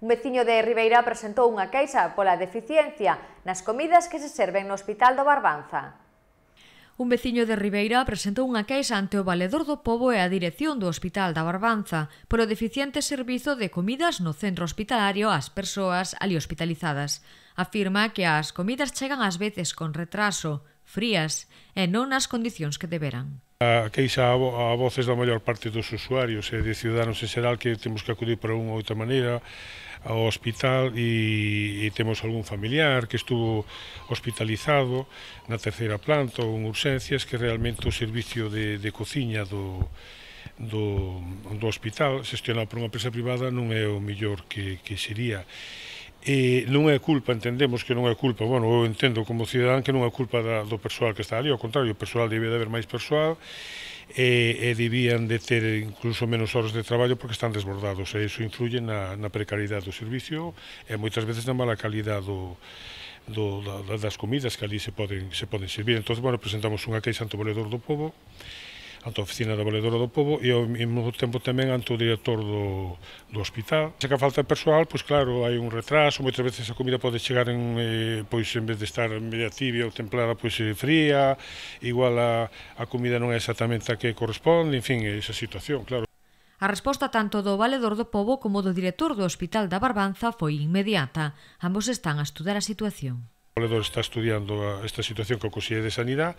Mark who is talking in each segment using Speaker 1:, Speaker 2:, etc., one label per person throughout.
Speaker 1: Un veciño de Ribeira presentou unha queixa pola deficiencia nas comidas que se serven no Hospital do Barbanza.
Speaker 2: Un veciño de Ribeira presentou unha queixa ante o Valedor do Pobo e a dirección do Hospital da Barbanza polo deficiente servizo de comidas no centro hospitalario ás persoas ali hospitalizadas. Afirma que as comidas chegan ás veces con retraso, frías e non nas condicións que deberan.
Speaker 3: A queixa a voces da maior parte dos usuarios e de ciudadanos en xeral que temos que acudir para unha ou outra maneira ao hospital e temos algún familiar que estuvo hospitalizado na terceira planta ou en urxencias que realmente o servicio de cociña do hospital xestionado por unha empresa privada non é o mellor que sería. E non é culpa, entendemos que non é culpa, bueno, eu entendo como cidadán que non é culpa do persoal que está ali, ao contrario, o persoal debía de haber máis persoal e debían de ter incluso menos horas de traballo porque están desbordados e iso influye na precariedade do servicio e moitas veces na mala calidad das comidas que ali se poden servir. Entón, bueno, presentamos unha queixa ante o Valedor do Pobo, ante a oficina da Valedora do Pobo e ao mesmo tempo tamén ante o director do hospital. Se que a falta de persoal, pois claro, hai un retraso, moitas veces a comida pode chegar pois en vez de estar media tibia ou templada, pois fría, igual a comida non é exactamente a que corresponde, en fin, esa situación, claro.
Speaker 2: A resposta tanto do Valedor do Pobo como do director do Hospital da Barbanza foi inmediata. Ambos están a estudar a situación.
Speaker 3: O Valedor está estudiando esta situación co Conselleiro de Sanidade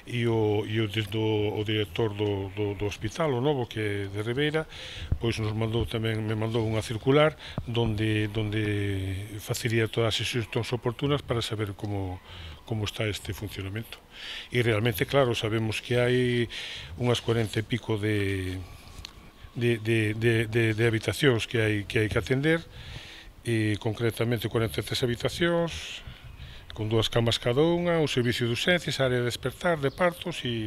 Speaker 3: e o director do hospital, o novo, que é de Ribeira, pois me mandou unha circular onde facería todas as instruccións oportunas para saber como está este funcionamento. E realmente, claro, sabemos que hai unhas 40 e pico de habitacións que hai que atender, e concretamente 43 habitacións, con 2 camas cada unha, un servicio de urxencias, área de despertar, de partos e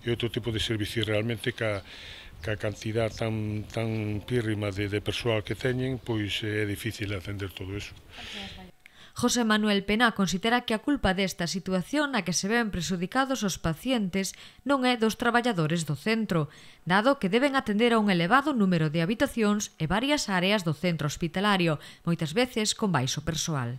Speaker 3: outro tipo de servicios. Realmente ca cantidad tan pírrima de persoal que teñen, pois é difícil atender todo iso.
Speaker 2: José Manuel Pená considera que a culpa desta situación na que se ven prexudicados os pacientes non é dos traballadores do centro, dado que deben atender a un elevado número de habitacións e varias áreas do centro hospitalario, moitas veces con baixo persoal.